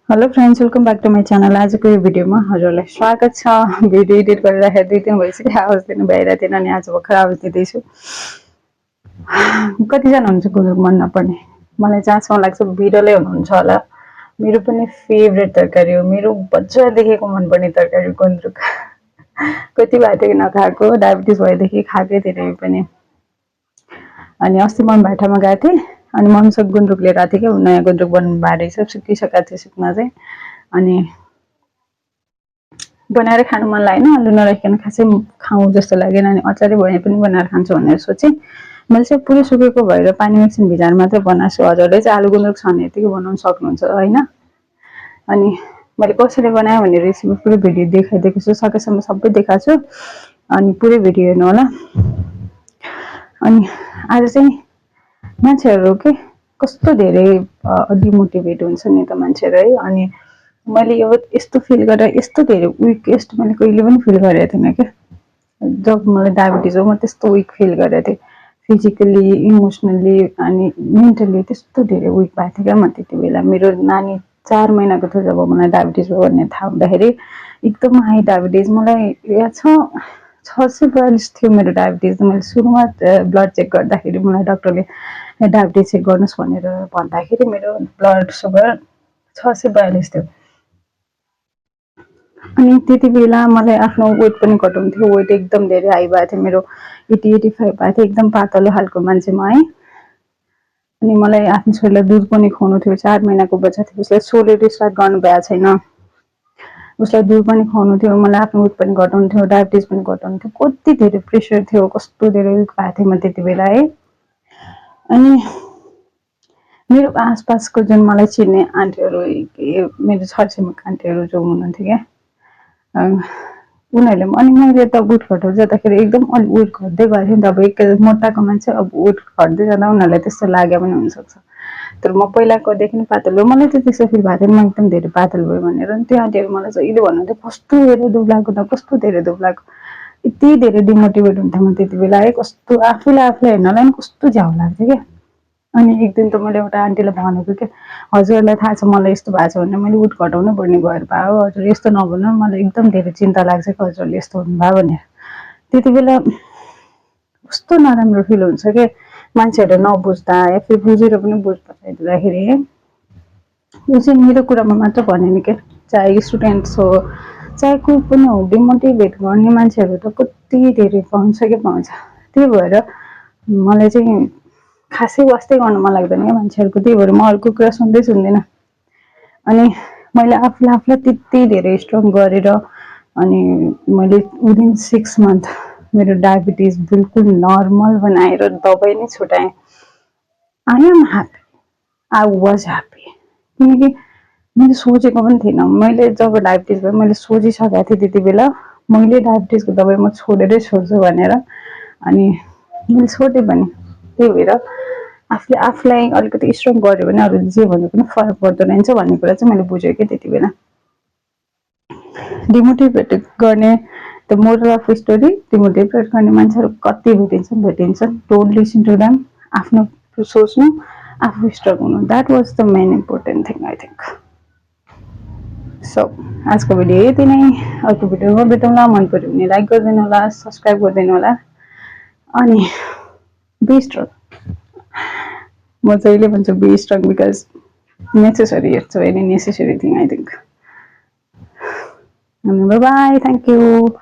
Hello friends, welcome back to my channel. आजको यो भिडियोमा हजुरलाई स्वागत छ। भिडियो एडिट गरिराखेर 2 दिन भइसक्यो, आवाज दिनु भइरहेको थिएन अनि आज भर्खर आवाज दिँदैछु। कतिजना हुन्छ गुन्द्रुक मन नपर्ने? मलाई जहाँसम्म लाग्छ बिरलै हुनुहुन्छ होला। मेरो पनि फेभरेट तरकारी हो, मेरो बच्चादेखिको मनपर्ने तरकारी गुन्द्रुक। कति भएदेखि नखाएको, डायबिटिज भएदेखि खाएकै थिएन यो पनि। अनि अस्ति म भाटामा गएको थिएँ अनि मम्मीसँग गुन्द्रुक लिएर आएको थिएँ क्या, नयाँ गुन्द्रुक बन्नु भएको रहेछ, सुकिसकेको थियो सुक्न चाहिँ। अनि बनाएर खानु मन लागेन, आलु नराखिकन खासै खाउँ जस्तो लागेन अनि अचारै भए पनि बनाएर खान्छु भनेर सोचेँ। मैले चाहिँ पुरै सुकेको भएर पानीमा एकछिन भिजाएर मात्रै बनाएको छु। हजुरले चाहिँ आलु गुन्द्रुक छ भने यतिकै बनाउन सक्नुहुन्छ होइन। अनि मैले कसरी बनाएँ भन्ने रेसिपी पुरै भिडियो देखाइदिएको छु, सकेसम्म सबै देखाएको छु अनि पुरै भिडियो हेर्नु होला। अनि आज चाहिँ मान्छेहरू के कस्तो धेरै डिमोटिभेट हुन्छ नि त मान्छेहरू है। अनि मैले यो यस्तो फिल गरेर यस्तो धेरै विकेस्ट मैले कहिले पनि फिल गरेको थिइनँ क्या। जब मलाई डायबिटिज हो म त्यस्तो विक फिल गरेको थिएँ, फिजिकली, इमोसनली अनि मेन्टली त्यस्तो धेरै विक भएको थिएँ क्या म त्यति बेला। मेरो नानी 4 महिनाको थियो जब मलाई डायबिटिज भयो भन्ने थाहा हुँदाखेरि, एकदम हाई डायबिटिज। मलाई याद छ 642 थियो मेरो डायबिटिज। मैले सुरुमा ब्लड चेक गर्दाखेरि मलाई डक्टरले डायबिटिज चेक गर्नुहोस् भनेर भन्दाखेरि मेरो ब्लड सुगर 642 थियो। अनि त्यति बेला मलाई आफ्नो वेट पनि घटाउनु थियो, वेट एकदम धेरै हाई भएको थियो मेरो, 80-85 भएको थियो, एकदम पातलो खालको मान्छे म है। अनि मलाई आफ्नो छोरीलाई दुध पनि खुवाउनु थियो, 4 महिनाको बच्चा थियो, उसलाई सोलेर स्टार्ट गर्नु भएको छैन, उसलाई दुध पनि खुवाउनु थियो, मलाई आफ्नो वेट पनि घटाउनु थियो, डायबिटिज पनि घटाउनु थियो, कति धेरै प्रेसर थियो, कस्तो धेरै विक भएको थिएँ म त्यति बेला है। अनि मेरो आसपासको जुन मलाई चिन्ने आन्टीहरू, मेरो छरछिमेकी आन्टीहरू जो हुनुहुन्थ्यो क्या, उनीहरूले अनि मैले त वेट घटाउँदै जाँदाखेरि एकदम अलिक वेट घट्दै गएको थियो नि त। अब एक मोटाको मान्छे अब वेट घट्दै जाँदा उनीहरूलाई त्यस्तो लागे पनि हुनसक्छ, तर म पहिलाकोदेखि पातलो, मलाई चाहिँ त्यस्तो फिल भएको थियो म एकदम धेरै पातलो भयो भनेर। अनि त्यो आन्टीहरू मलाई जहिले भन्नुहुन्थ्यो कस्तो धेरै दुब्लाएको न, कस्तो धेरै दुब्लाएको। यति धेरै डिमोटिभेट हुन्थेँ म त्यति बेला है, कस्तो आफूलाई हेर्नलाई पनि कस्तो झ्याउ लाग्थ्यो क्या। अनि एक दिन त मैले एउटा आन्टीलाई भनेको क्या, हजुरलाई थाहा छ मलाई यस्तो भएको छ भने मैले वेट घटाउनै पर्ने भएर भयो, हजुर यस्तो नभन्नु, मलाई एकदम धेरै चिन्ता लाग्छ कि हजुरले यस्तो हुनुभयो भनेर। त्यति बेला कस्तो नराम्रो फिल हुन्छ क्या, मान्छेहरू नबुझ्दा या फेरि बुझेर पनि बुझ्दाखेरि है। यो चाहिँ मेरो कुरामा मात्र भनेन क्या, चाहे स्टुडेन्ट्स हो चाहे कोही पनि हो, डिमोटिभेट गर्ने मान्छेहरू त कति धेरै पाउँछ कि पाउँछ। त्यही भएर मलाई चाहिँ खासै वास्तै गर्नु मन लाग्दैन क्या मान्छेहरूको, त्यही भएर म अरूको कुरा सुन्दिनँ। अनि मैले आफूलाई त्यति धेरै स्ट्रङ गरेर अनि मैले विदिन 6 मन्थ मेरो डायबिटिज बिल्कुल नर्मल बनाएर दबाई नै छुटाएँ। I am happy, I was happy, किनकि मैले सोचेको पनि थिइनँ। मैले जब डायबिटिज भयो मैले सोचिसकेको थिएँ त्यति बेला मैले डायबिटिजको दबाई म छोडेरै छोड्छु भनेर, अनि मैले छोडेँ पनि। त्यही भएर आफूलाई अलिकति स्ट्रङ गऱ्यो भने अरूले जे भने पनि फरक पर्दो रहेछ भन्ने कुरा चाहिँ मैले बुझेँ कि त्यति बेला। डिमोटिभेट गर्ने the moral of story, demotivate गर्ने मान्छेहरू कति भेटिन्छन्। डोन्ट लिसन टु देम, आफ्नो सोच्नु, आफू स्ट्रङ हुनु, that was the main important thing I think. So आजको भिडियो यति नै, अर्को भिडियोमा भेटौँला। मन पऱ्यो भने लाइक गरिदिनु होला, सब्सक्राइब गरिदिनु होला अनि बी स्ट्रङ। म जहिले भन्छु be strong because necessary, it's very necessary thing I think. Bye bye, thank you.